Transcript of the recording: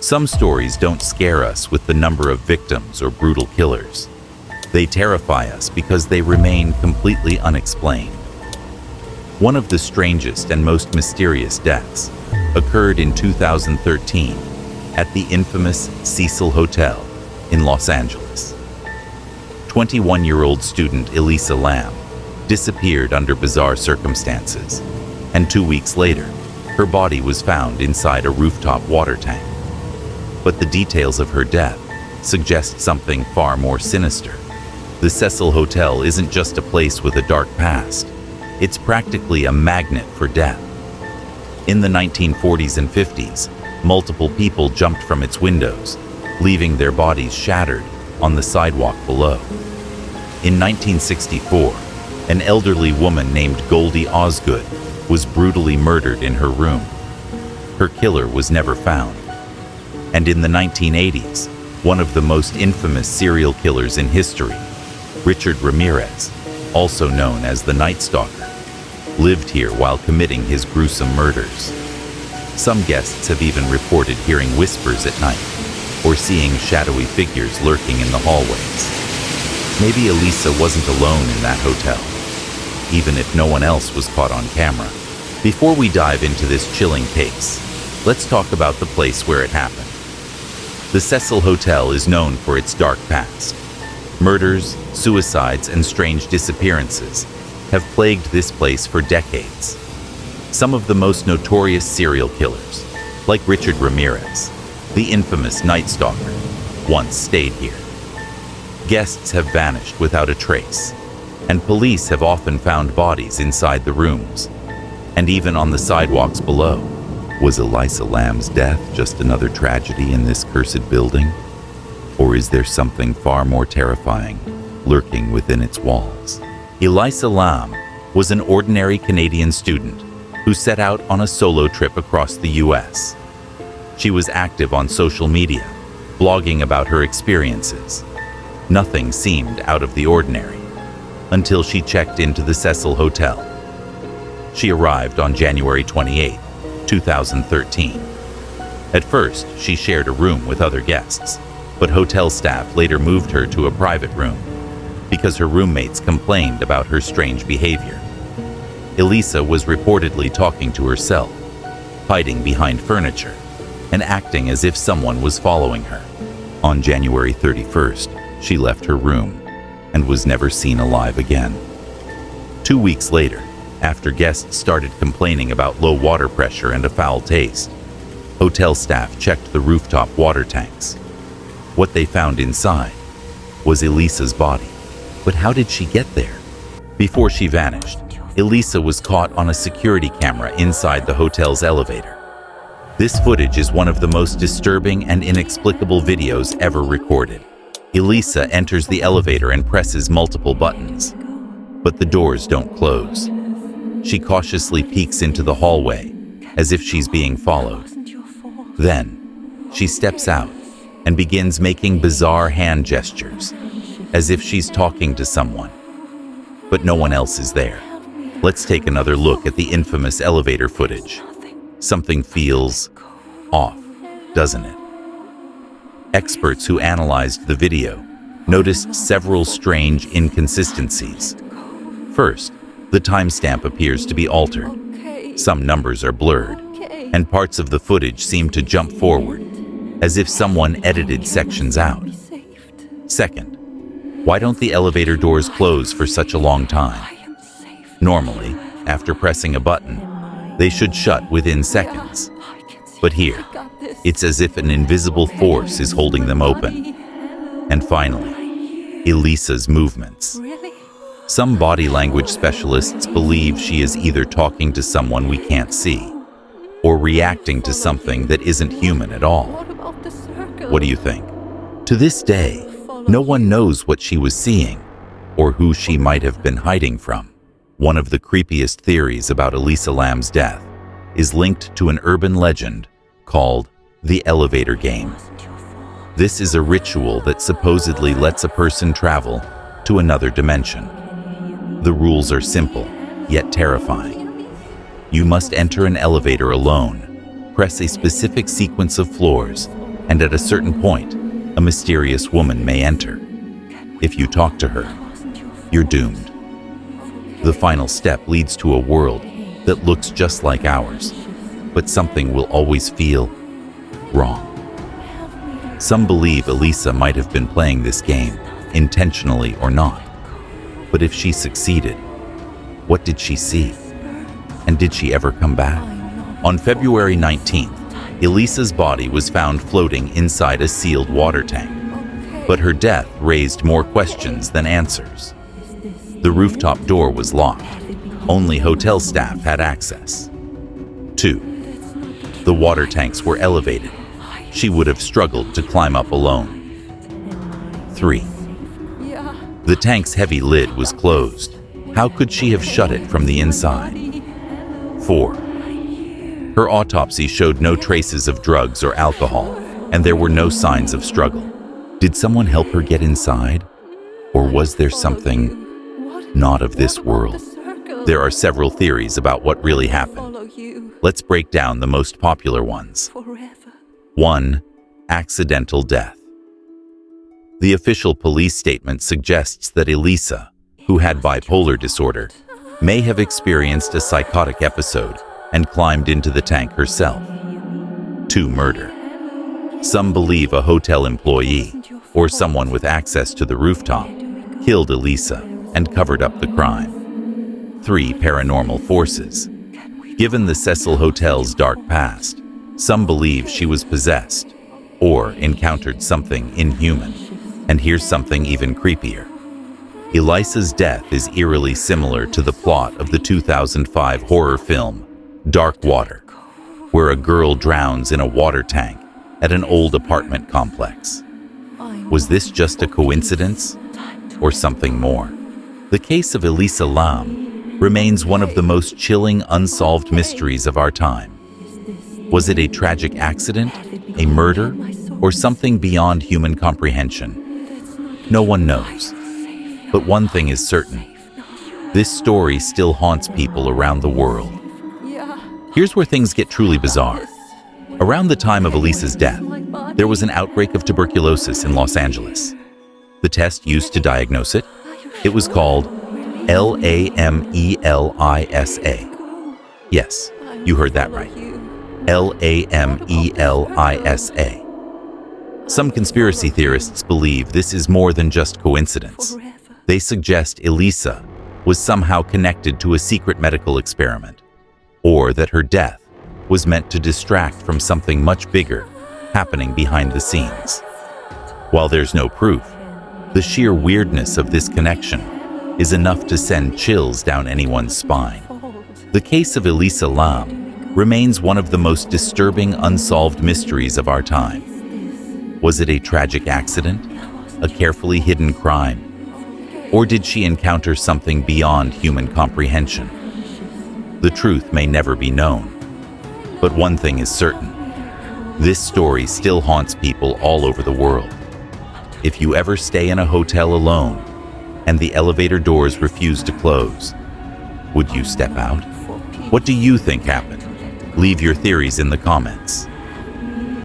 Some stories don't scare us with the number of victims or brutal killers. They terrify us because they remain completely unexplained. One of the strangest and most mysterious deaths occurred in 2013 at the infamous Cecil Hotel in Los Angeles. 21-year-old student Elisa Lam disappeared under bizarre circumstances, and 2 weeks later, her body was found inside a rooftop water tank. But the details of her death suggest something far more sinister. The Cecil Hotel isn't just a place with a dark past. It's practically a magnet for death. In the 1940s and 50s, multiple people jumped from its windows, leaving their bodies shattered on the sidewalk below. In 1964, an elderly woman named Goldie Osgood was brutally murdered in her room. Her killer was never found. And in the 1980s, one of the most infamous serial killers in history, Richard Ramirez, also known as the Night Stalker, lived here while committing his gruesome murders. Some guests have even reported hearing whispers at night or seeing shadowy figures lurking in the hallways. Maybe Elisa wasn't alone in that hotel, even if no one else was caught on camera. Before we dive into this chilling case, let's talk about the place where it happened. The Cecil Hotel is known for its dark past. Murders, suicides, and strange disappearances have plagued this place for decades. Some of the most notorious serial killers, like Richard Ramirez, the infamous Night Stalker, once stayed here. Guests have vanished without a trace, and police have often found bodies inside the rooms, and even on the sidewalks below. Was Elisa Lam's death just another tragedy in this cursed building? Or is there something far more terrifying lurking within its walls? Elisa Lam was an ordinary Canadian student who set out on a solo trip across the US. She was active on social media, blogging about her experiences. Nothing seemed out of the ordinary until she checked into the Cecil Hotel. She arrived on January 28, 2013. At first, she shared a room with other guests, but hotel staff later moved her to a private room because her roommates complained about her strange behavior. Elisa was reportedly talking to herself, hiding behind furniture, and acting as if someone was following her. On January 31st, she left her room and was never seen alive again. 2 weeks later, after guests started complaining about low water pressure and a foul taste, hotel staff checked the rooftop water tanks. What they found inside was Elisa's body. But how did she get there? Before she vanished, Elisa was caught on a security camera inside the hotel's elevator. This footage is one of the most disturbing and inexplicable videos ever recorded. Elisa enters the elevator and presses multiple buttons, but the doors don't close. She cautiously peeks into the hallway, as if she's being followed. Then, she steps out and begins making bizarre hand gestures, as if she's talking to someone. But no one else is there. Let's take another look at the infamous elevator footage. Something feels off, doesn't it? Experts who analyzed the video noticed several strange inconsistencies. First, the timestamp appears to be altered. Some numbers are blurred, and parts of the footage seem to jump forward, as if someone edited sections out. Second, why don't the elevator doors close for such a long time? Normally, after pressing a button, they should shut within seconds. But here, it's as if an invisible force is holding them open. And finally, Elisa's movements. Some body language specialists believe she is either talking to someone we can't see, or reacting to something that isn't human at all. What do you think? To this day, no one knows what she was seeing, or who she might have been hiding from. One of the creepiest theories about Elisa Lam's death is linked to an urban legend called the elevator game. This is a ritual that supposedly lets a person travel to another dimension. The rules are simple, yet terrifying. You must enter an elevator alone, press a specific sequence of floors, and at a certain point, a mysterious woman may enter. If you talk to her, you're doomed. The final step leads to a world that looks just like ours, but something will always feel wrong. Some believe Elisa might have been playing this game, intentionally or not. But if she succeeded, what did she see? And did she ever come back? On February 19th, Elisa's body was found floating inside a sealed water tank. But her death raised more questions than answers. The rooftop door was locked. Only hotel staff had access. 2. The water tanks were elevated. She would have struggled to climb up alone. 3. The tank's heavy lid was closed. How could she have shut it from the inside? 4. Her autopsy showed no traces of drugs or alcohol, and there were no signs of struggle. Did someone help her get inside? Or was there something not of this world? There are several theories about what really happened. Let's break down the most popular ones. 1. Accidental death. The official police statement suggests that Elisa, who had bipolar disorder, may have experienced a psychotic episode and climbed into the tank herself. 2. Murder. Some believe a hotel employee, or someone with access to the rooftop, killed Elisa and covered up the crime. 3. Paranormal forces. Given the Cecil Hotel's dark past, some believe she was possessed or encountered something inhuman. And here's something even creepier. Elisa's death is eerily similar to the plot of the 2005 horror film Dark Water, where a girl drowns in a water tank at an old apartment complex. Was this just a coincidence or something more? The case of Elisa Lam remains one of the most chilling unsolved mysteries of our time. Was it a tragic accident, a murder, or something beyond human comprehension? No one knows. But one thing is certain. This story still haunts people around the world. Here's where things get truly bizarre. Around the time of Elisa's death, there was an outbreak of tuberculosis in Los Angeles. The test used to diagnose it, it was called LAMELISA. Yes, you heard that right. LAMELISA. Some conspiracy theorists believe this is more than just coincidence. They suggest Elisa was somehow connected to a secret medical experiment, or that her death was meant to distract from something much bigger happening behind the scenes. While there's no proof, the sheer weirdness of this connection is enough to send chills down anyone's spine. The case of Elisa Lam remains one of the most disturbing unsolved mysteries of our time. Was it a tragic accident, a carefully hidden crime, or did she encounter something beyond human comprehension? The truth may never be known, but one thing is certain. This story still haunts people all over the world. If you ever stay in a hotel alone and the elevator doors refuse to close, would you step out? What do you think happened? Leave your theories in the comments.